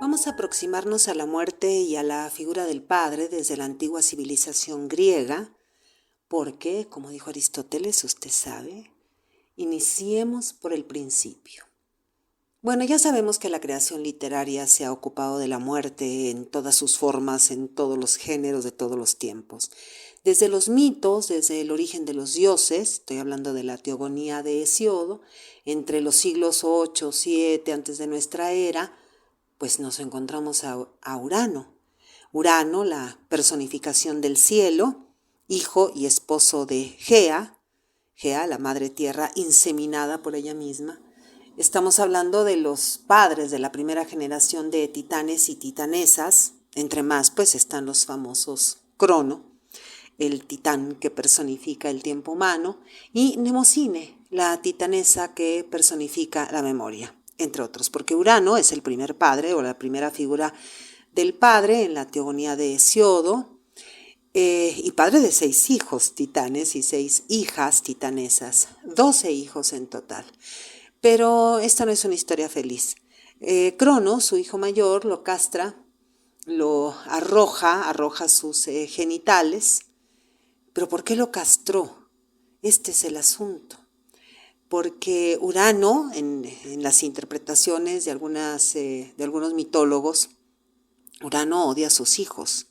Vamos a aproximarnos a la muerte y a la figura del padre desde la antigua civilización griega, porque, como dijo Aristóteles, usted sabe, iniciemos por el principio. Bueno, ya sabemos que la creación literaria se ha ocupado de la muerte en todas sus formas, en todos los géneros de todos los tiempos. Desde los mitos, desde el origen de los dioses, estoy hablando de la teogonía de Hesiodo, entre los siglos 8, 7 antes de nuestra era, pues nos encontramos a Urano. Urano, la personificación del cielo, hijo y esposo de Gea, la madre tierra inseminada por ella misma. Estamos hablando de los padres de la primera generación de titanes y titanesas, entre más pues están los famosos Crono, el titán que personifica el tiempo humano, y Mnemosine, la titanesa que personifica la memoria, entre otros, porque Urano es el primer padre o la primera figura del padre en la teogonía de Hesiodo, y padre de 6 hijos titanes y 6 hijas titanesas, 12 hijos en total. Pero esta no es una historia feliz. Crono, su hijo mayor, lo castra, lo arroja sus genitales. ¿Pero por qué lo castró? Este es el asunto. Porque Urano, en las interpretaciones de algunos mitólogos, Urano odia a sus hijos.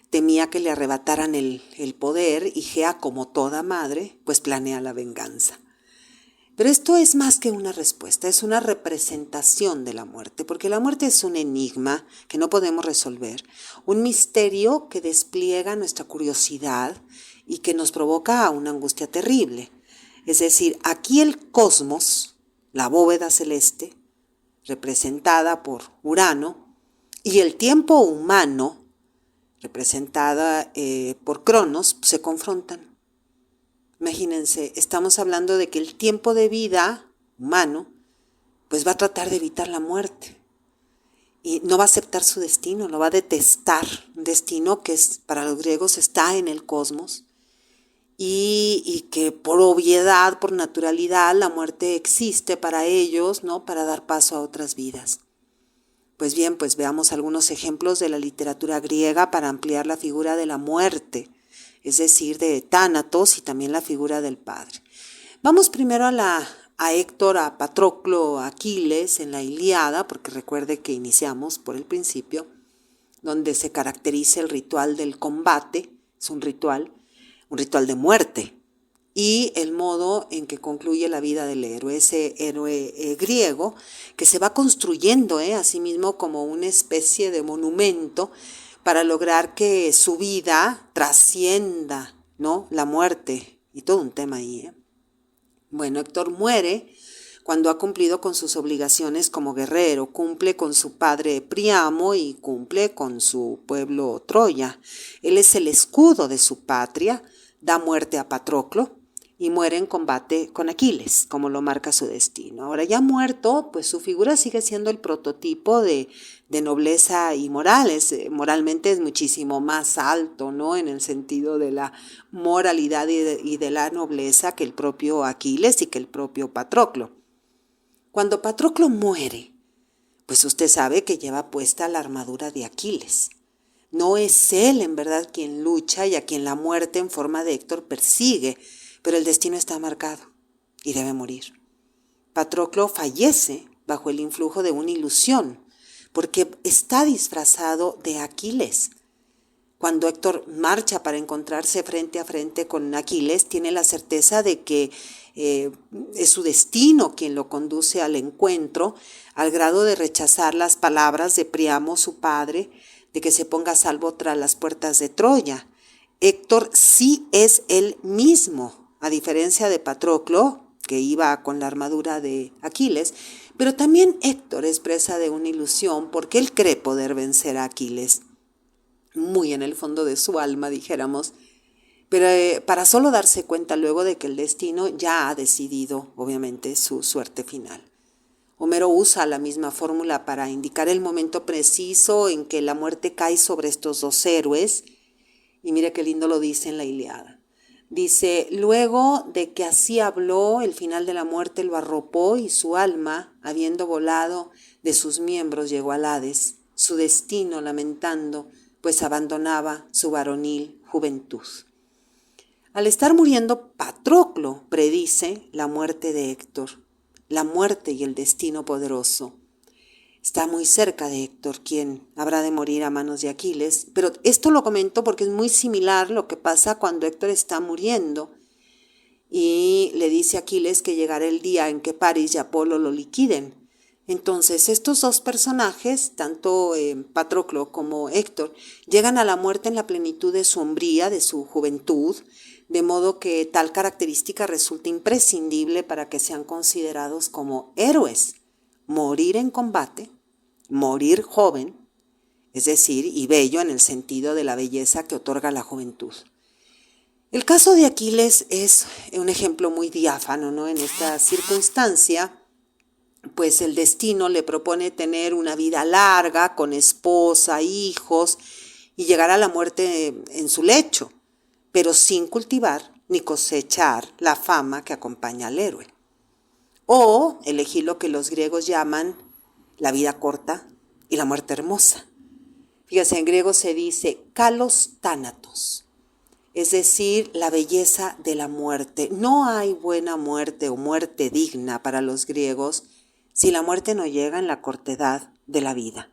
Temía que le arrebataran el poder y Gea, como toda madre, pues planea la venganza. Pero esto es más que una respuesta, es una representación de la muerte, porque la muerte es un enigma que no podemos resolver, un misterio que despliega nuestra curiosidad y que nos provoca una angustia terrible. Es decir, aquí el cosmos, la bóveda celeste, representada por Urano, y el tiempo humano, representada por Cronos, se confrontan. Imagínense, estamos hablando de que el tiempo de vida humano pues va a tratar de evitar la muerte y no va a aceptar su destino, lo va a detestar, un destino que para los griegos está en el cosmos y que por obviedad, por naturalidad, la muerte existe para ellos, ¿no? Para dar paso a otras vidas. Pues bien, pues veamos algunos ejemplos de la literatura griega para ampliar la figura de la muerte, es decir, de Tánatos y también la figura del padre. Vamos primero a Héctor, a Patroclo, a Aquiles en la Ilíada, porque recuerde que iniciamos por el principio, donde se caracteriza el ritual del combate, es un ritual de muerte, y el modo en que concluye la vida del héroe, ese héroe griego que se va construyendo a sí mismo como una especie de monumento para lograr que su vida trascienda, ¿no?, la muerte, y todo un tema ahí. Bueno, Héctor muere cuando ha cumplido con sus obligaciones como guerrero, cumple con su padre Príamo y cumple con su pueblo Troya. Él es el escudo de su patria, da muerte a Patroclo y muere en combate con Aquiles, como lo marca su destino. Ahora ya muerto, pues su figura sigue siendo el prototipo de nobleza y morales. Moralmente es muchísimo más alto, ¿no?, en el sentido de la moralidad y de la nobleza que el propio Aquiles y que el propio Patroclo. Cuando Patroclo muere, pues usted sabe que lleva puesta la armadura de Aquiles. No es él en verdad quien lucha y a quien la muerte en forma de Héctor persigue, pero el destino está marcado y debe morir. Patroclo fallece bajo el influjo de una ilusión, porque está disfrazado de Aquiles. Cuando Héctor marcha para encontrarse frente a frente con Aquiles, tiene la certeza de que es su destino quien lo conduce al encuentro, al grado de rechazar las palabras de Príamo, su padre, de que se ponga a salvo tras las puertas de Troya. Héctor sí es él mismo, a diferencia de Patroclo, que iba con la armadura de Aquiles, pero también Héctor es presa de una ilusión porque él cree poder vencer a Aquiles, muy en el fondo de su alma, dijéramos, pero para solo darse cuenta luego de que el destino ya ha decidido, obviamente, su suerte final. Homero usa la misma fórmula para indicar el momento preciso en que la muerte cae sobre estos dos héroes, y mire qué lindo lo dice en la Ilíada. Dice, luego de que así habló, el final de la muerte lo arropó y su alma, habiendo volado de sus miembros llegó al Hades, su destino lamentando, pues abandonaba su varonil juventud. Al estar muriendo, Patroclo predice la muerte de Héctor, la muerte y el destino poderoso. Está muy cerca de Héctor, quien habrá de morir a manos de Aquiles, pero esto lo comento porque es muy similar lo que pasa cuando Héctor está muriendo y le dice a Aquiles que llegará el día en que Paris y Apolo lo liquiden. Entonces estos dos personajes, tanto Patroclo como Héctor, llegan a la muerte en la plenitud de su hombría, de su juventud, de modo que tal característica resulta imprescindible para que sean considerados como héroes. Morir en combate, morir joven, es decir, y bello en el sentido de la belleza que otorga la juventud. El caso de Aquiles es un ejemplo muy diáfano, ¿no? En esta circunstancia, pues el destino le propone tener una vida larga, con esposa, hijos, y llegar a la muerte en su lecho, pero sin cultivar ni cosechar la fama que acompaña al héroe. O elegir lo que los griegos llaman la vida corta y la muerte hermosa. Fíjense, en griego se dice kalos thanatos, es decir, la belleza de la muerte. No hay buena muerte o muerte digna para los griegos si la muerte no llega en la cortedad de la vida.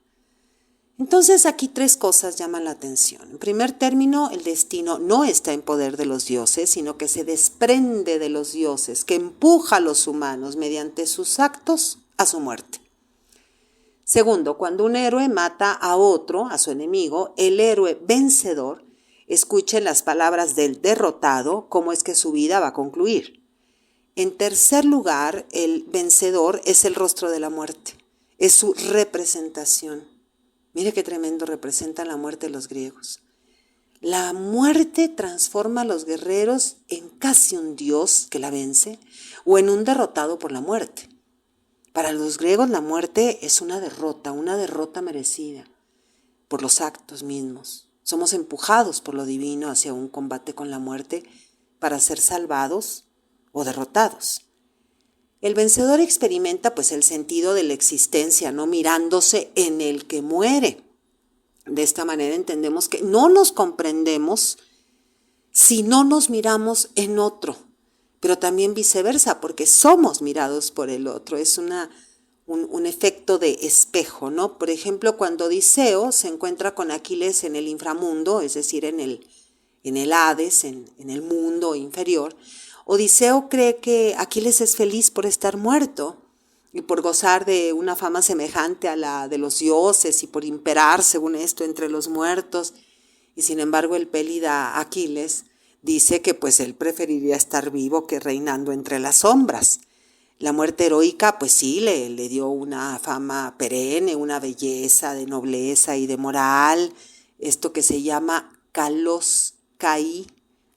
Entonces aquí tres cosas llaman la atención. En primer término, el destino no está en poder de los dioses, sino que se desprende de los dioses, que empuja a los humanos mediante sus actos a su muerte. Segundo, cuando un héroe mata a otro, a su enemigo, el héroe vencedor escucha en las palabras del derrotado cómo es que su vida va a concluir. En tercer lugar, el vencedor es el rostro de la muerte, es su representación. Mire qué tremendo representan la muerte de los griegos. La muerte transforma a los guerreros en casi un dios que la vence o en un derrotado por la muerte. Para los griegos la muerte es una derrota merecida por los actos mismos. Somos empujados por lo divino hacia un combate con la muerte para ser salvados o derrotados. El vencedor experimenta pues el sentido de la existencia, no mirándose en el que muere. De esta manera entendemos que no nos comprendemos si no nos miramos en otro, pero también viceversa, porque somos mirados por el otro. Es un efecto de espejo, ¿no? Por ejemplo, cuando Odiseo se encuentra con Aquiles en el inframundo, es decir, en el Hades, en el mundo inferior, Odiseo cree que Aquiles es feliz por estar muerto y por gozar de una fama semejante a la de los dioses y por imperar, según esto, entre los muertos. Y sin embargo el pélida Aquiles dice que pues él preferiría estar vivo que reinando entre las sombras. La muerte heroica pues sí le dio una fama perenne, una belleza de nobleza y de moral, esto que se llama kalos kai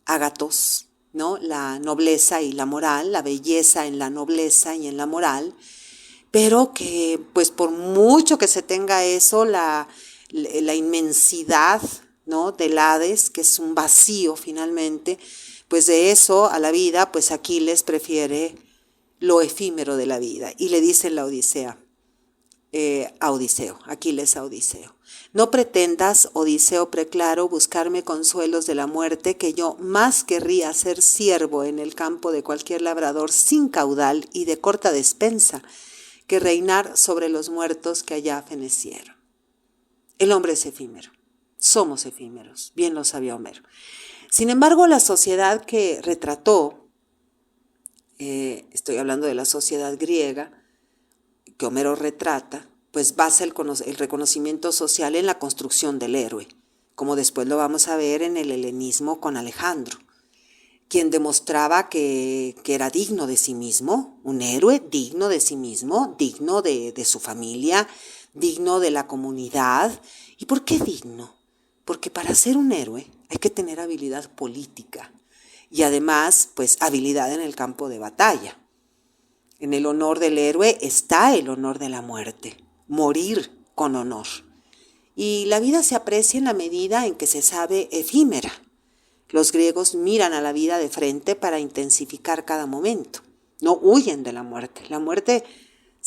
agatos, ¿no? La nobleza y la moral, la belleza en la nobleza y en la moral, pero que pues por mucho que se tenga eso, la inmensidad, ¿no? del Hades, que es un vacío finalmente, pues de eso a la vida, pues Aquiles prefiere lo efímero de la vida. Y le dice en la Odisea, Aquiles a Odiseo: no pretendas, Odiseo preclaro, buscarme consuelos de la muerte, que yo más querría ser siervo en el campo de cualquier labrador sin caudal y de corta despensa, que reinar sobre los muertos que allá fenecieron. El hombre es efímero, somos efímeros, bien lo sabía Homero. Sin embargo, la sociedad que retrató, estoy hablando de la sociedad griega, que Homero retrata, pues basa el reconocimiento social en la construcción del héroe, como después lo vamos a ver en el helenismo con Alejandro, quien demostraba que era digno de sí mismo, un héroe digno de sí mismo, digno de su familia, digno de la comunidad. ¿Y por qué digno? Porque para ser un héroe hay que tener habilidad política y además pues habilidad en el campo de batalla. En el honor del héroe está el honor de la muerte, morir con honor. Y la vida se aprecia en la medida en que se sabe efímera. Los griegos miran a la vida de frente para intensificar cada momento. No huyen de la muerte. La muerte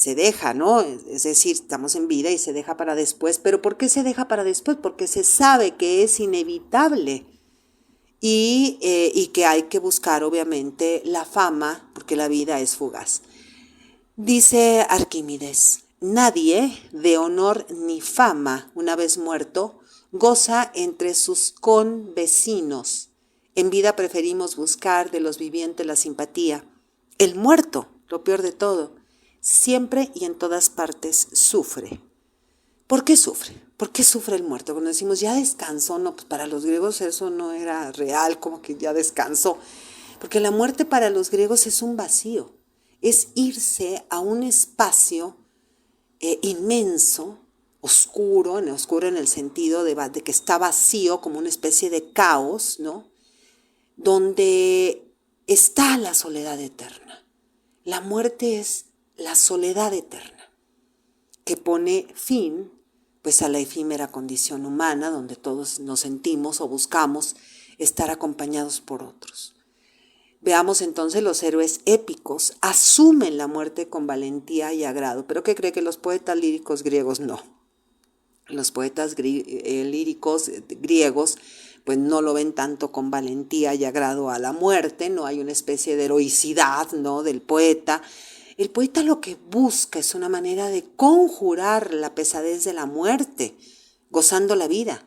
se deja, ¿no? Es decir, estamos en vida y se deja para después. ¿Pero por qué se deja para después? Porque se sabe que es inevitable y que hay que buscar, obviamente, la fama, porque la vida es fugaz. Dice Arquímedes, nadie de honor ni fama, una vez muerto, goza entre sus convecinos. En vida preferimos buscar de los vivientes la simpatía. El muerto, lo peor de todo, siempre y en todas partes sufre. ¿Por qué sufre? ¿Por qué sufre el muerto? Cuando decimos ya descansó, no, pues para los griegos eso no era real, como que ya descansó. Porque la muerte para los griegos es un vacío, es irse a un espacio inmenso, oscuro en el sentido de que está vacío, como una especie de caos, ¿no? Donde está la soledad eterna. La muerte es la soledad eterna, que pone fin pues a la efímera condición humana, donde todos nos sentimos o buscamos estar acompañados por otros. Veamos entonces, los héroes épicos asumen la muerte con valentía y agrado, pero ¿qué cree? Que los poetas líricos griegos no. Los poetas líricos griegos pues no lo ven tanto con valentía y agrado a la muerte, no hay una especie de heroicidad, ¿no?, del poeta. El poeta lo que busca es una manera de conjurar la pesadez de la muerte, gozando la vida.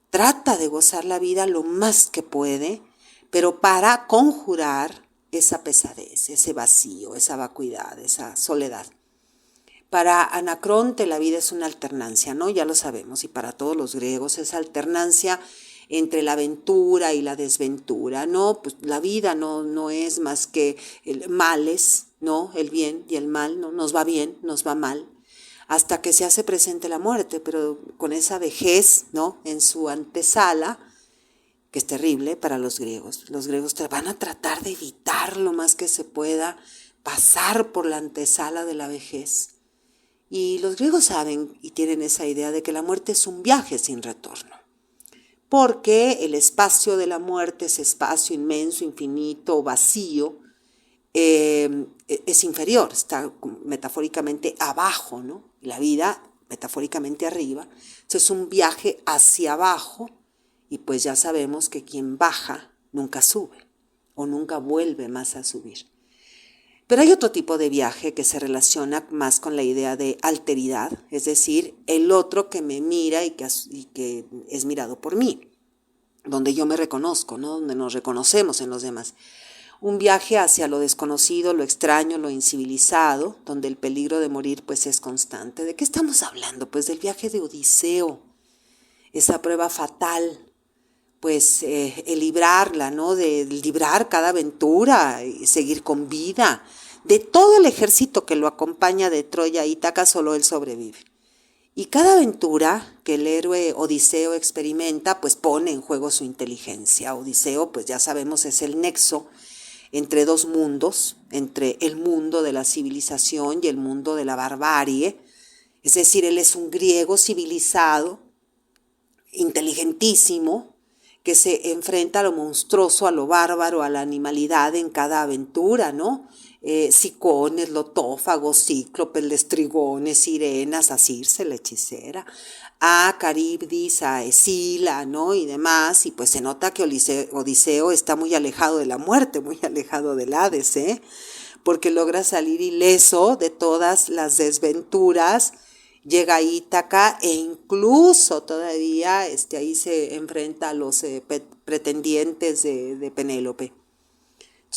Trata de gozar la vida lo más que puede, pero para conjurar esa pesadez, ese vacío, esa vacuidad, esa soledad. Para Anacronte la vida es una alternancia, ¿no? Ya lo sabemos, y para todos los griegos esa alternancia entre la aventura y la desventura, ¿no? Pues la vida no es más que males, ¿no? El bien y el mal, ¿no? Nos va bien, nos va mal, hasta que se hace presente la muerte, pero con esa vejez, ¿no?, en su antesala, que es terrible para los griegos. Los griegos van a tratar de evitar lo más que se pueda pasar por la antesala de la vejez. Y los griegos saben y tienen esa idea de que la muerte es un viaje sin retorno, porque el espacio de la muerte, ese espacio inmenso, infinito, vacío, es inferior, está metafóricamente abajo, ¿no? La vida metafóricamente arriba. Entonces es un viaje hacia abajo, y pues ya sabemos que quien baja nunca sube o nunca vuelve más a subir. Pero hay otro tipo de viaje que se relaciona más con la idea de alteridad, es decir, el otro que me mira y que es mirado por mí, donde yo me reconozco, ¿no?, donde nos reconocemos en los demás. Un viaje hacia lo desconocido, lo extraño, lo incivilizado, donde el peligro de morir pues es constante. ¿De qué estamos hablando? Pues del viaje de Odiseo, esa prueba fatal, pues el librarla, ¿no?, de librar cada aventura y seguir con vida. De todo el ejército que lo acompaña de Troya a Ítaca, solo él sobrevive. Y cada aventura que el héroe Odiseo experimenta, pues pone en juego su inteligencia. Odiseo, pues ya sabemos, es el nexo entre dos mundos, entre el mundo de la civilización y el mundo de la barbarie. Es decir, él es un griego civilizado, inteligentísimo, que se enfrenta a lo monstruoso, a lo bárbaro, a la animalidad en cada aventura, ¿no? Cicones, lotófagos, cíclopes, lestrigones, sirenas, a Circe, la hechicera, a Caribdis, a Escila, ¿no?, y demás. Y pues se nota que Odiseo está muy alejado de la muerte, muy alejado del Hades, porque logra salir ileso de todas las desventuras. Llega a Ítaca e incluso todavía ahí se enfrenta a los pretendientes de Penélope.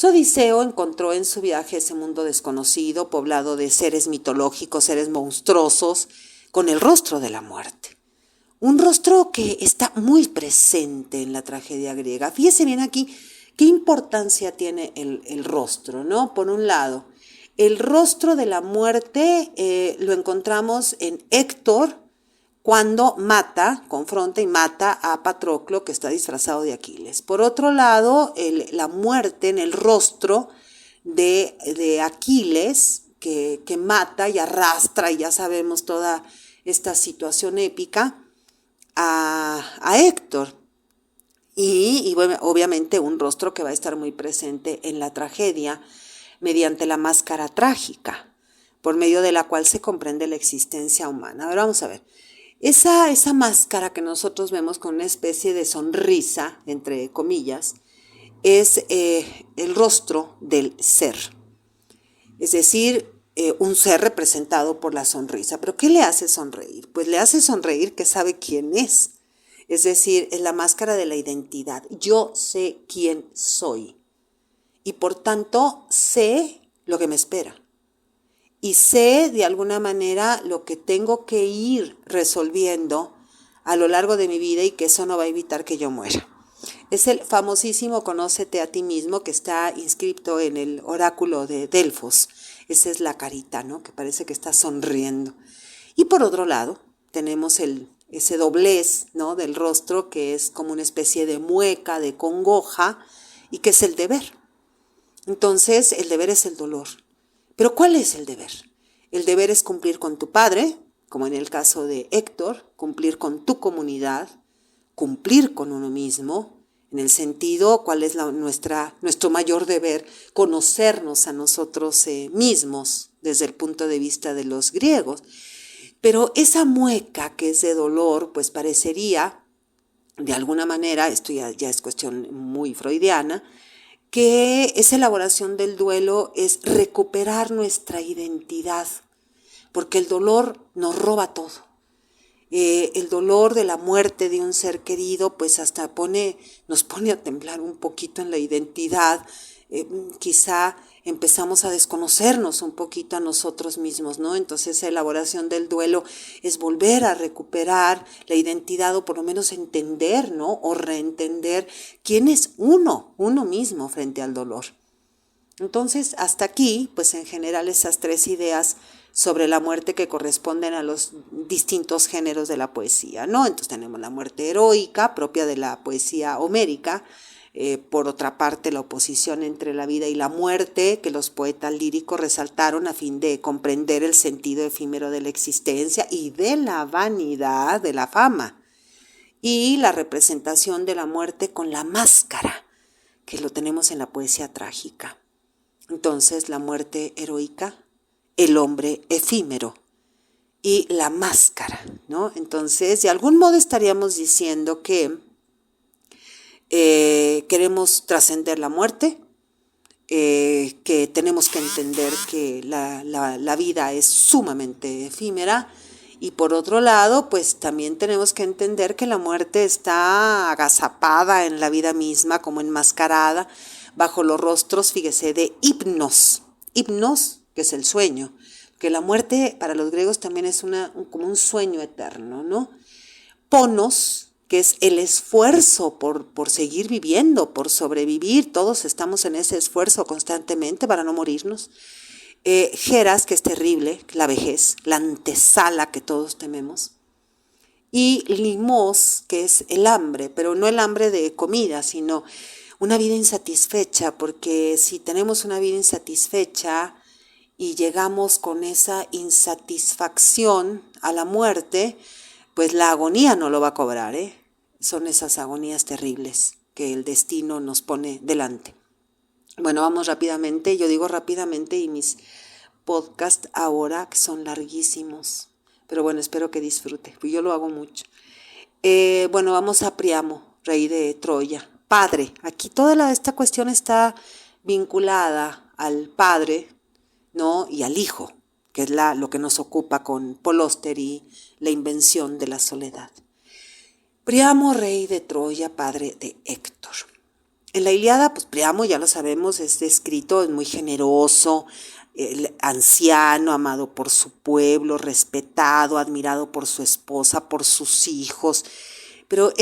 Odiseo encontró en su viaje ese mundo desconocido, poblado de seres mitológicos, seres monstruosos, con el rostro de la muerte. Un rostro que está muy presente en la tragedia griega. Fíjese bien aquí qué importancia tiene el rostro, ¿no? Por un lado, el rostro de la muerte lo encontramos en Héctor cuando confronta y mata a Patroclo, que está disfrazado de Aquiles. Por otro lado, la muerte en el rostro de Aquiles, que mata y arrastra, y ya sabemos toda esta situación épica, a Héctor. Y bueno, obviamente un rostro que va a estar muy presente en la tragedia mediante la máscara trágica, por medio de la cual se comprende la existencia humana. A ver, vamos a ver. Esa máscara que nosotros vemos con una especie de sonrisa, entre comillas, es el rostro del ser. Es decir, un ser representado por la sonrisa. ¿Pero qué le hace sonreír? Pues le hace sonreír que sabe quién es. Es decir, es la máscara de la identidad. Yo sé quién soy. Y por tanto, sé lo que me espera. Y sé de alguna manera lo que tengo que ir resolviendo a lo largo de mi vida y que eso no va a evitar que yo muera. Es el famosísimo Conócete a ti mismo que está inscrito en el oráculo de Delfos. Esa es la carita, ¿no? Que parece que está sonriendo. Y por otro lado, tenemos ese doblez, ¿no? Del rostro que es como una especie de mueca, de congoja, y que es el deber. Entonces, el deber es el dolor. Pero ¿cuál es el deber? El deber es cumplir con tu padre, como en el caso de Héctor, cumplir con tu comunidad, cumplir con uno mismo, en el sentido, ¿cuál es nuestro mayor deber? Conocernos a nosotros mismos desde el punto de vista de los griegos. Pero esa mueca que es de dolor, pues parecería, de alguna manera, esto ya es cuestión muy freudiana, que esa elaboración del duelo es recuperar nuestra identidad, porque el dolor nos roba todo. El dolor de la muerte de un ser querido, pues hasta nos pone a temblar un poquito en la identidad. Quizá empezamos a desconocernos un poquito a nosotros mismos, ¿no? Entonces esa elaboración del duelo es volver a recuperar la identidad o por lo menos entender, ¿no? O reentender quién es uno mismo frente al dolor. Entonces, hasta aquí, pues en general esas tres ideas sobre la muerte que corresponden a los distintos géneros de la poesía, ¿no? Entonces tenemos la muerte heroica, propia de la poesía homérica, por otra parte la oposición entre la vida y la muerte, que los poetas líricos resaltaron a fin de comprender el sentido efímero de la existencia y de la vanidad de la fama, y la representación de la muerte con la máscara, que lo tenemos en la poesía trágica. Entonces, la muerte heroica, el hombre efímero y la máscara, ¿no? Entonces, de algún modo estaríamos diciendo que queremos trascender la muerte, que tenemos que entender que la vida es sumamente efímera, y por otro lado, pues también tenemos que entender que la muerte está agazapada en la vida misma, como enmascarada, bajo los rostros, fíjese, de hipnos, que es el sueño, que la muerte para los griegos también es como un sueño eterno, ¿no? Ponos, que es el esfuerzo por seguir viviendo, por sobrevivir, todos estamos en ese esfuerzo constantemente para no morirnos. Geras, que es terrible, la vejez, la antesala que todos tememos. Y limos, que es el hambre, pero no el hambre de comida, sino una vida insatisfecha, porque si tenemos una vida insatisfecha y llegamos con esa insatisfacción a la muerte, pues la agonía no lo va a cobrar, ¿eh? Son esas agonías terribles que el destino nos pone delante. Bueno, vamos rápidamente, yo digo rápidamente y mis podcasts ahora que son larguísimos, pero bueno, espero que disfrute, pues yo lo hago mucho. Bueno, vamos a Priamo, rey de Troya. Padre, aquí toda esta cuestión está vinculada al padre, ¿no? Y al hijo, que es lo que nos ocupa con Polóster y la invención de la soledad. Priamo, rey de Troya, padre de Héctor. En la Ilíada, pues Priamo, ya lo sabemos, es descrito, es muy generoso, anciano, amado por su pueblo, respetado, admirado por su esposa, por sus hijos. Pero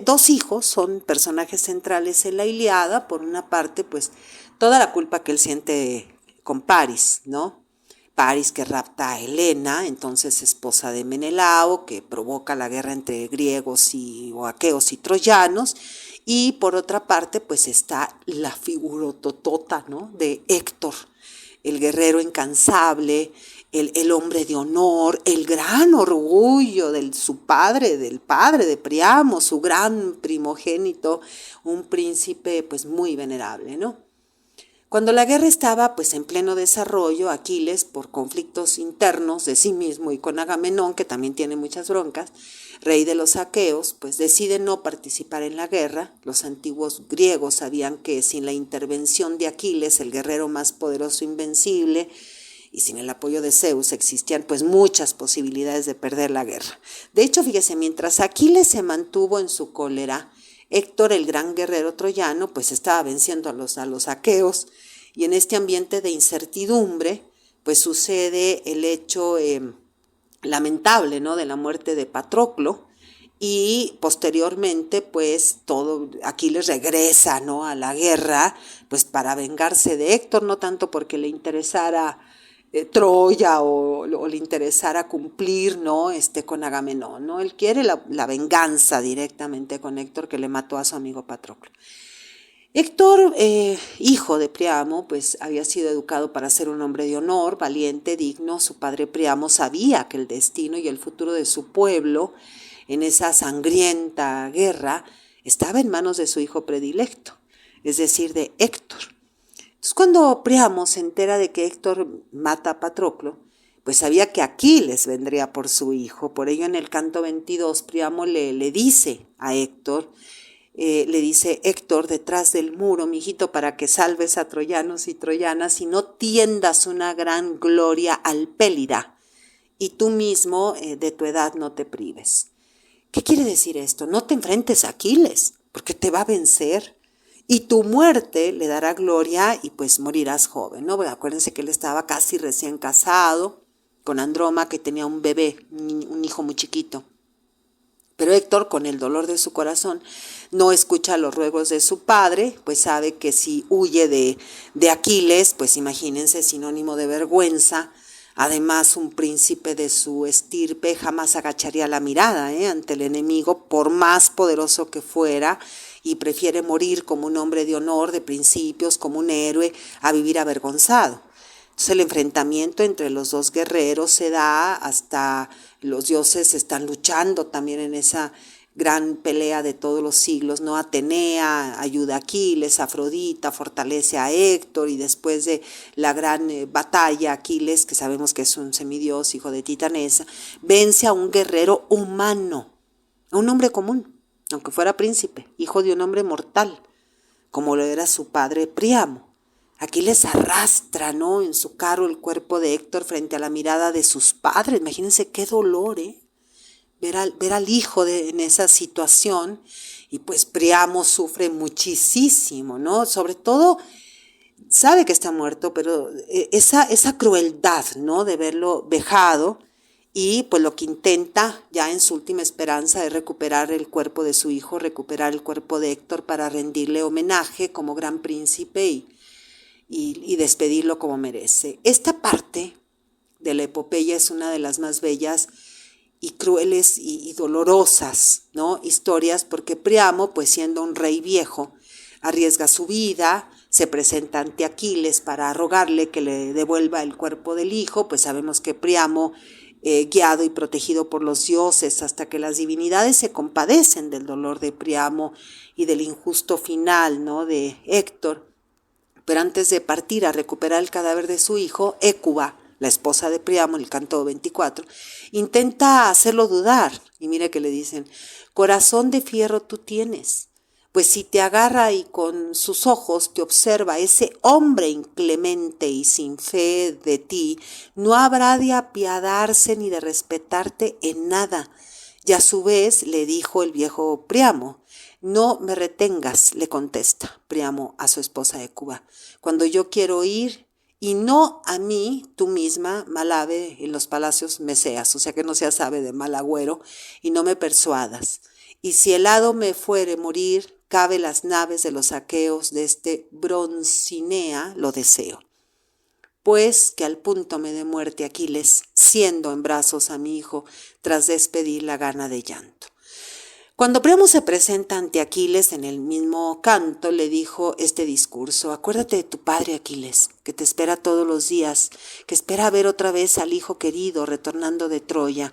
dos hijos son personajes centrales en la Ilíada. Por una parte, pues toda la culpa que él siente con Paris, ¿no? Paris que rapta a Helena, entonces esposa de Menelao, que provoca la guerra entre griegos o aqueos y troyanos. Y por otra parte, pues está la figurototota, ¿no? De Héctor, el guerrero incansable, el hombre de honor, el gran orgullo del padre de Priamo, su gran primogénito, un príncipe pues muy venerable, ¿no? Cuando la guerra estaba pues en pleno desarrollo, Aquiles, por conflictos internos de sí mismo y con Agamenón, que también tiene muchas broncas, rey de los aqueos, pues decide no participar en la guerra. Los antiguos griegos sabían que sin la intervención de Aquiles, el guerrero más poderoso e invencible, y sin el apoyo de Zeus existían pues muchas posibilidades de perder la guerra. De hecho, fíjese, mientras Aquiles se mantuvo en su cólera, Héctor, el gran guerrero troyano, pues estaba venciendo a los aqueos, y en este ambiente de incertidumbre, pues sucede el hecho lamentable, ¿no?, de la muerte de Patroclo, y posteriormente, pues todo Aquiles regresa, ¿no?, a la guerra, pues para vengarse de Héctor, no tanto porque le interesara Troya o le interesara cumplir, ¿no?, con Agamenón, ¿no? Él quiere la venganza directamente con Héctor, que le mató a su amigo Patroclo. Héctor, hijo de Priamo, pues había sido educado para ser un hombre de honor, valiente, digno. Su padre Priamo sabía que el destino y el futuro de su pueblo en esa sangrienta guerra estaba en manos de su hijo predilecto, es decir, de Héctor. Entonces, cuando Priamo se entera de que Héctor mata a Patroclo, pues sabía que Aquiles vendría por su hijo. Por ello, en el canto 22, Priamo le dice a Héctor, Héctor, detrás del muro, mijito, para que salves a troyanos y troyanas y no tiendas una gran gloria al Pélida, y tú mismo de tu edad no te prives. ¿Qué quiere decir esto? No te enfrentes a Aquiles, porque te va a vencer, y tu muerte le dará gloria y pues morirás joven, ¿no? Bueno, acuérdense que él estaba casi recién casado con Androma, que tenía un bebé, un hijo muy chiquito. Pero Héctor, con el dolor de su corazón, no escucha los ruegos de su padre, pues sabe que si huye de Aquiles, pues imagínense, sinónimo de vergüenza. Además, un príncipe de su estirpe jamás agacharía la mirada ante el enemigo, por más poderoso que fuera, y prefiere morir como un hombre de honor, de principios, como un héroe, a vivir avergonzado. Entonces el enfrentamiento entre los dos guerreros se da hasta los dioses están luchando también en esa gran pelea de todos los siglos, ¿no? Atenea ayuda a Aquiles, Afrodita fortalece a Héctor, y después de la gran batalla, Aquiles, que sabemos que es un semidios, hijo de Titanesa, vence a un guerrero humano, a un hombre común, aunque fuera príncipe, hijo de un hombre mortal, como lo era su padre Priamo. Aquiles arrastra, ¿no?, en su carro el cuerpo de Héctor frente a la mirada de sus padres. Imagínense qué dolor, ver al hijo en esa situación. Y pues Priamo sufre muchísimo, ¿no? Sobre todo sabe que está muerto, pero esa crueldad, ¿no?, de verlo vejado. Y pues lo que intenta ya en su última esperanza es recuperar el cuerpo de su hijo, recuperar el cuerpo de Héctor para rendirle homenaje como gran príncipe y despedirlo como merece. Esta parte de la epopeya es una de las más bellas y crueles y dolorosas, ¿no?, historias, porque Priamo, pues siendo un rey viejo, arriesga su vida, se presenta ante Aquiles para rogarle que le devuelva el cuerpo del hijo. Pues sabemos que Priamo, guiado y protegido por los dioses, hasta que las divinidades se compadecen del dolor de Priamo y del injusto final, ¿no?, de Héctor. Pero antes de partir a recuperar el cadáver de su hijo, Hécuba, la esposa de Priamo, en el canto 24, intenta hacerlo dudar. Y mire que le dicen, corazón de fierro tú tienes, pues si te agarra y con sus ojos te observa ese hombre inclemente y sin fe de ti, no habrá de apiadarse ni de respetarte en nada. Y a su vez le dijo el viejo Priamo, no me retengas, le contesta Priamo a su esposa Hécuba, cuando yo quiero ir, y no a mí, tú misma, mal ave en los palacios me seas, o sea que no seas ave de mal agüero, y no me persuadas. Y si el hado me fuere morir, cabe las naves de los aqueos de este Broncinea, lo deseo. Pues que al punto me dé muerte Aquiles, siendo en brazos a mi hijo, tras despedir la gana de llanto. Cuando Priamo se presenta ante Aquiles en el mismo canto, le dijo este discurso: acuérdate de tu padre Aquiles, que te espera todos los días, que espera ver otra vez al hijo querido retornando de Troya.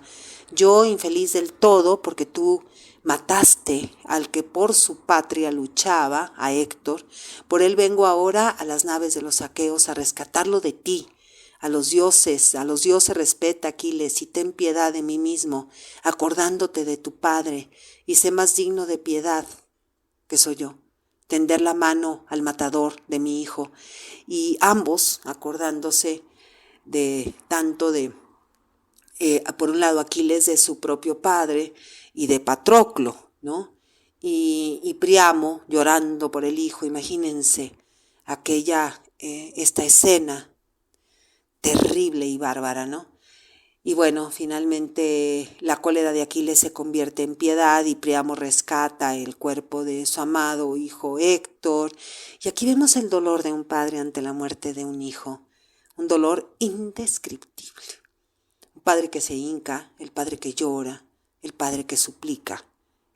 Yo infeliz del todo porque tú mataste al que por su patria luchaba, a Héctor, por él vengo ahora a las naves de los aqueos a rescatarlo de ti. A los dioses respeta, Aquiles, y ten piedad de mí mismo, acordándote de tu padre, y sé más digno de piedad que soy yo. Tender la mano al matador de mi hijo, y ambos acordándose de tanto de por un lado Aquiles de su propio padre y de Patroclo, ¿no? Y Priamo llorando por el hijo, imagínense esta escena terrible y bárbara, ¿no? Y bueno, finalmente la cólera de Aquiles se convierte en piedad y Priamo rescata el cuerpo de su amado hijo Héctor. Y aquí vemos el dolor de un padre ante la muerte de un hijo, un dolor indescriptible. Un padre que se hinca, el padre que llora, el padre que suplica,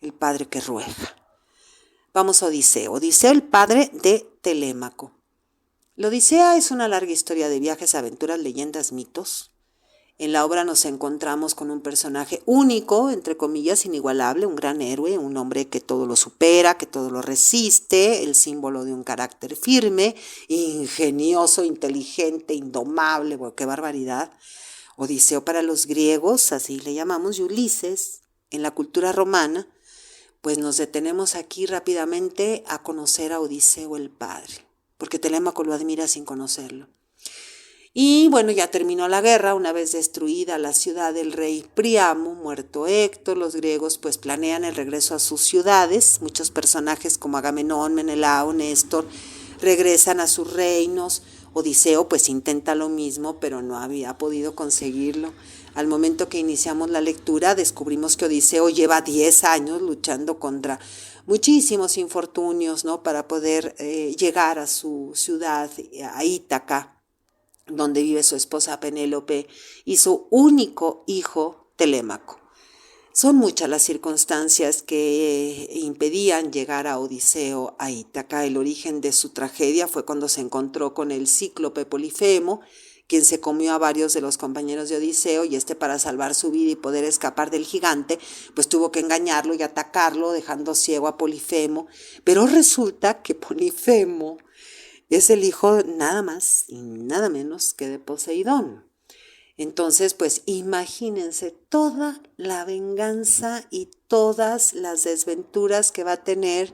el padre que ruega. Vamos a Odiseo. Odiseo, el padre de Telémaco. La Odisea es una larga historia de viajes, aventuras, leyendas, mitos. En la obra nos encontramos con un personaje único, entre comillas, inigualable, un gran héroe, un hombre que todo lo supera, que todo lo resiste, el símbolo de un carácter firme, ingenioso, inteligente, indomable, bueno, qué barbaridad. Odiseo para los griegos, así le llamamos, y Ulises en la cultura romana, pues nos detenemos aquí rápidamente a conocer a Odiseo el padre, porque Telémaco lo admira sin conocerlo. Y bueno, ya terminó la guerra, una vez destruida la ciudad del rey Priamo, muerto Héctor, los griegos pues planean el regreso a sus ciudades, muchos personajes como Agamenón, Menelao, Néstor, regresan a sus reinos. Odiseo pues intenta lo mismo, pero no había podido conseguirlo. Al momento que iniciamos la lectura, descubrimos que Odiseo lleva 10 años luchando contra muchísimos infortunios, ¿no? Para poder llegar a su ciudad, a Ítaca, donde vive su esposa Penélope y su único hijo Telémaco. Son muchas las circunstancias que impedían llegar a Odiseo a Ítaca. El origen de su tragedia fue cuando se encontró con el cíclope Polifemo, quien se comió a varios de los compañeros de Odiseo, y para salvar su vida y poder escapar del gigante, pues tuvo que engañarlo y atacarlo, dejando ciego a Polifemo. Pero resulta que Polifemo es el hijo nada más y nada menos que de Poseidón. Entonces, pues imagínense toda la venganza y todas las desventuras que va a tener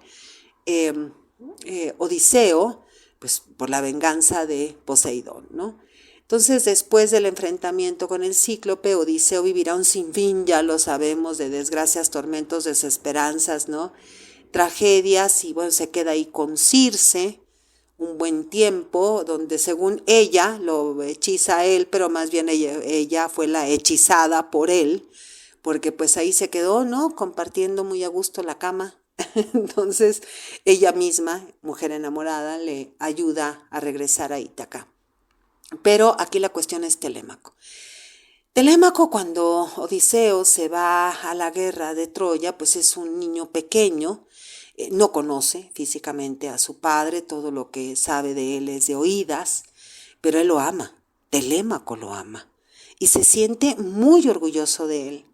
Odiseo, pues por la venganza de Poseidón, ¿no? Entonces, después del enfrentamiento con el cíclope, Odiseo vivirá un sinfín, ya lo sabemos, de desgracias, tormentos, desesperanzas, ¿no? Tragedias, y bueno, se queda ahí con Circe un buen tiempo, donde según ella lo hechiza a él, pero más bien ella fue la hechizada por él, porque pues ahí se quedó, ¿no? Compartiendo muy a gusto la cama. Entonces ella misma, mujer enamorada, le ayuda a regresar a Ítaca. Pero aquí la cuestión es Telémaco. Telémaco, cuando Odiseo se va a la guerra de Troya, pues es un niño pequeño, no conoce físicamente a su padre, todo lo que sabe de él es de oídas, pero él lo ama, Telémaco lo ama, y se siente muy orgulloso de él.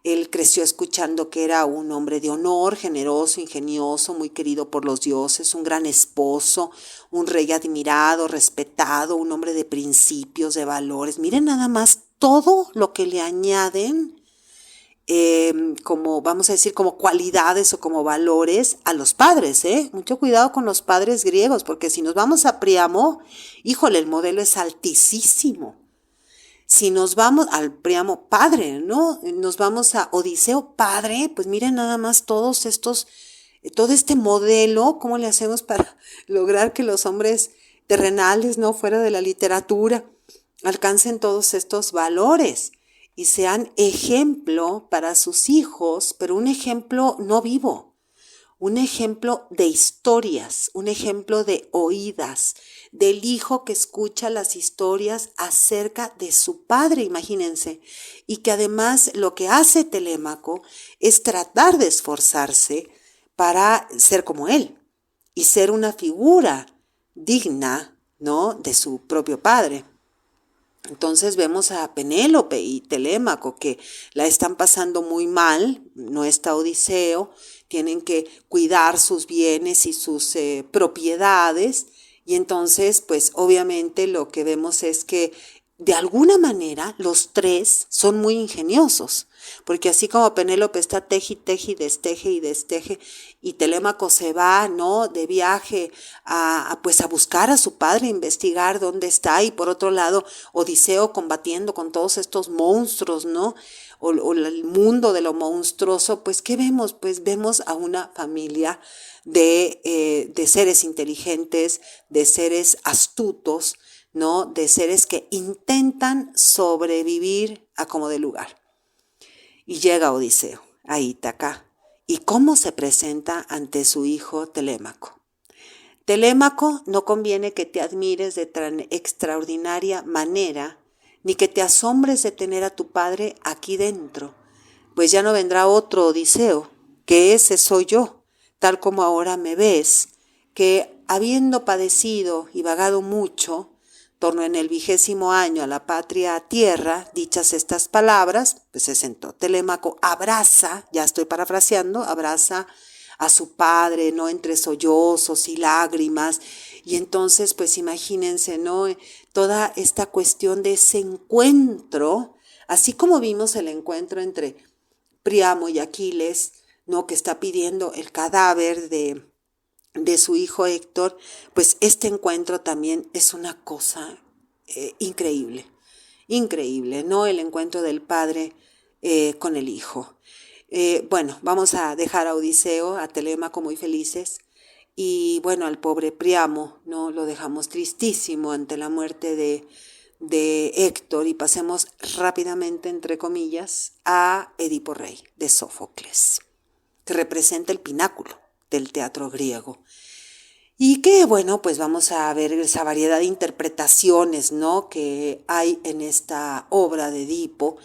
Él creció escuchando que era un hombre de honor, generoso, ingenioso, muy querido por los dioses, un gran esposo, un rey admirado, respetado, un hombre de principios, de valores. Miren nada más todo lo que le añaden como, vamos a decir, como cualidades o como valores a los padres, Mucho cuidado con los padres griegos, porque si nos vamos a Priamo, híjole, el modelo es altísimo. Si nos vamos al Priamo padre, ¿no? Nos vamos a Odiseo padre, pues miren nada más todo este modelo, cómo le hacemos para lograr que los hombres terrenales, ¿no? Fuera de la literatura, alcancen todos estos valores y sean ejemplo para sus hijos, pero un ejemplo no vivo, un ejemplo de historias, un ejemplo de oídas, del hijo que escucha las historias acerca de su padre, imagínense, y que además lo que hace Telémaco es tratar de esforzarse para ser como él y ser una figura digna, ¿no?, de su propio padre. Entonces vemos a Penélope y Telémaco que la están pasando muy mal, no está Odiseo, tienen que cuidar sus bienes y sus propiedades, y entonces pues obviamente lo que vemos es que de alguna manera los tres son muy ingeniosos, porque así como Penélope está teje y desteje, y Telémaco se va, ¿no?, de viaje pues a buscar a su padre, a investigar dónde está, y por otro lado Odiseo combatiendo con todos estos monstruos, ¿no?, o el mundo de lo monstruoso, pues ¿qué vemos? Pues vemos a una familia de seres inteligentes, de seres astutos, ¿no?, de seres que intentan sobrevivir a como de lugar. Y llega Odiseo a Ítaca. ¿Y cómo se presenta ante su hijo Telémaco? Telémaco, no conviene que te admires de tan extraordinaria manera, ni que te asombres de tener a tu padre aquí dentro, pues ya no vendrá otro Odiseo, que ese soy yo, tal como ahora me ves, que habiendo padecido y vagado mucho, torno en el 20º año a la patria tierra. Dichas estas palabras, pues se sentó Telémaco, abraza, ya estoy parafraseando, abraza a su padre, ¿no?, entre sollozos y lágrimas. Y entonces, pues imagínense, ¿no?, toda esta cuestión de ese encuentro, así como vimos el encuentro entre Príamo y Aquiles, ¿no?, que está pidiendo el cadáver de su hijo Héctor, pues este encuentro también es una cosa increíble, ¿no?, el encuentro del padre con el hijo. Bueno, vamos a dejar a Odiseo, a Telémaco muy felices, y bueno, al pobre Príamo, ¿no?, lo dejamos tristísimo ante la muerte de Héctor, y pasemos rápidamente, entre comillas, a Edipo Rey de Sófocles, que representa el pináculo del teatro griego. Y que, bueno, pues vamos a ver esa variedad de interpretaciones, ¿no?, que hay en esta obra de Edipo,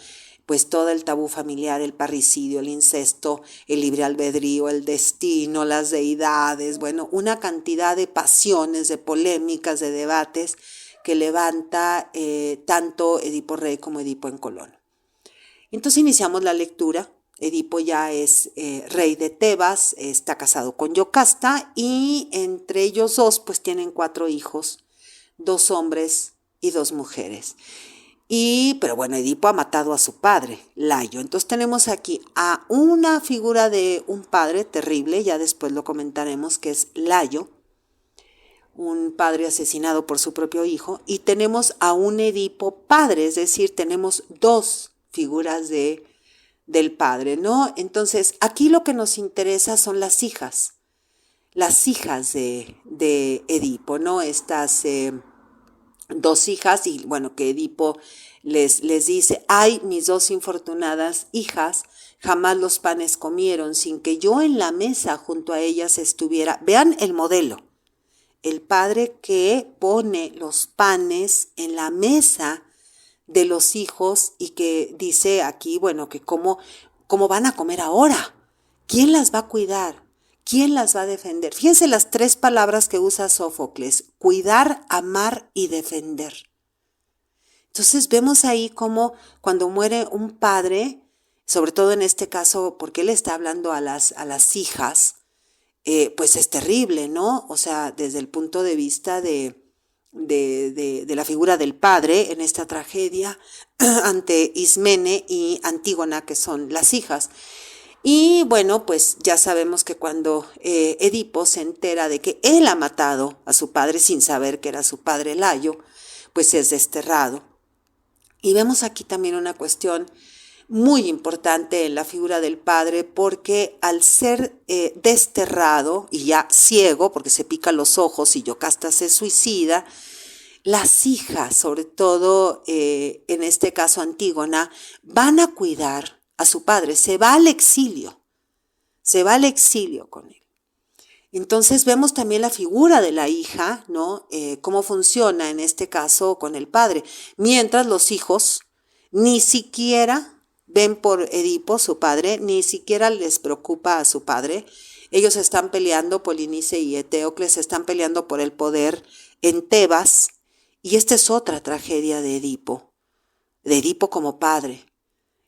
pues todo el tabú familiar, el parricidio, el incesto, el libre albedrío, el destino, las deidades, bueno, una cantidad de pasiones, de polémicas, de debates que levanta tanto Edipo Rey como Edipo en Colón. Entonces iniciamos la lectura. Edipo ya es rey de Tebas, está casado con Yocasta, y entre ellos dos pues tienen 4 hijos, 2 hombres y 2 mujeres. Pero bueno, Edipo ha matado a su padre, Layo. Entonces tenemos aquí a una figura de un padre terrible, ya después lo comentaremos, que es Layo, un padre asesinado por su propio hijo, y tenemos a un Edipo padre, es decir, tenemos 2 figuras del padre, ¿no? Entonces, aquí lo que nos interesa son las hijas de Edipo, ¿no? Estas 2 hijas, y bueno, que Edipo les dice: ay, mis 2 infortunadas hijas, jamás los panes comieron sin que yo en la mesa junto a ellas estuviera. Vean el modelo, el padre que pone los panes en la mesa de los hijos, y que dice aquí, bueno, que cómo van a comer ahora, quién las va a cuidar, quién las va a defender. Fíjense las 3 palabras que usa Sófocles: cuidar, amar y defender. Entonces vemos ahí cómo cuando muere un padre, sobre todo en este caso, porque él está hablando a las hijas, pues es terrible, ¿no? O sea, desde el punto de vista de la figura del padre en esta tragedia ante Ismene y Antígona, que son las hijas. Y bueno, pues ya sabemos que cuando Edipo se entera de que él ha matado a su padre sin saber que era su padre Layo, pues es desterrado. Y vemos aquí también una cuestión muy importante en la figura del padre, porque al ser desterrado y ya ciego, porque se pica los ojos y Yocasta se suicida, las hijas, sobre todo en este caso Antígona, van a cuidar a su padre, se va al exilio con él. Entonces vemos también la figura de la hija, ¿no? Cómo funciona en este caso con el padre, mientras los hijos ni siquiera ven por Edipo, su padre, ni siquiera les preocupa a su padre. Ellos están peleando, Polinice y Eteocles están peleando por el poder en Tebas, y esta es otra tragedia de Edipo, de Edipo como padre.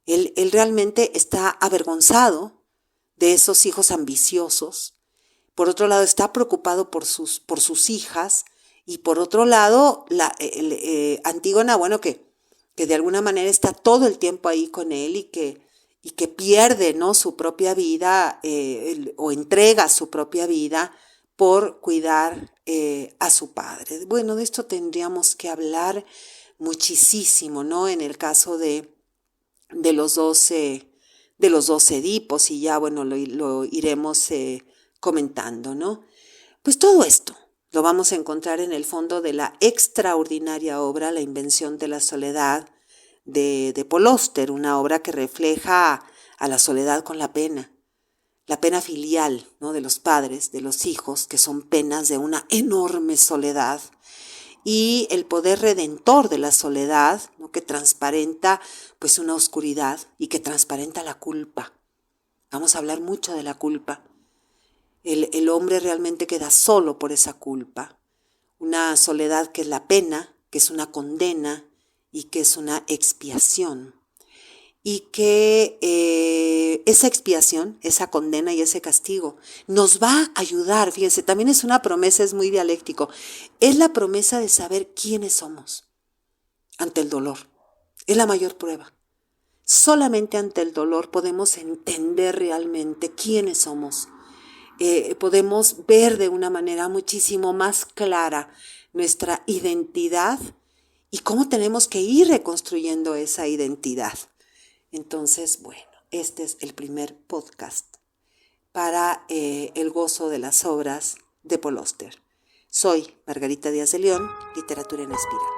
Él realmente está avergonzado de esos hijos ambiciosos. Por otro lado, está preocupado por sus hijas. Y por otro lado, Antígona, bueno, que de alguna manera está todo el tiempo ahí con él y que pierde, ¿no?, su propia vida o entrega su propia vida por cuidar a su padre. Bueno, de esto tendríamos que hablar muchísimo, ¿no?, en el caso de los dos Edipos, y ya, bueno, lo iremos comentando, ¿no? Pues todo esto lo vamos a encontrar en el fondo de la extraordinaria obra La invención de la soledad de Paul Auster, una obra que refleja a la soledad con la pena filial, ¿no?, de los padres, de los hijos, que son penas de una enorme soledad, y el poder redentor de la soledad, ¿no?, que transparenta pues una oscuridad y que transparenta la culpa. Vamos a hablar mucho de la culpa. El hombre realmente queda solo por esa culpa, una soledad que es la pena, que es una condena y que es una expiación. Y que esa expiación, esa condena y ese castigo nos va a ayudar, fíjense, también es una promesa, es muy dialéctico, es la promesa de saber quiénes somos ante el dolor. Es la mayor prueba. Solamente ante el dolor podemos entender realmente quiénes somos. Podemos ver de una manera muchísimo más clara nuestra identidad y cómo tenemos que ir reconstruyendo esa identidad. Entonces, bueno, este es el primer podcast para el gozo de las obras de Paul Auster. Soy Margarita Díaz de León, Literatura en Espiral.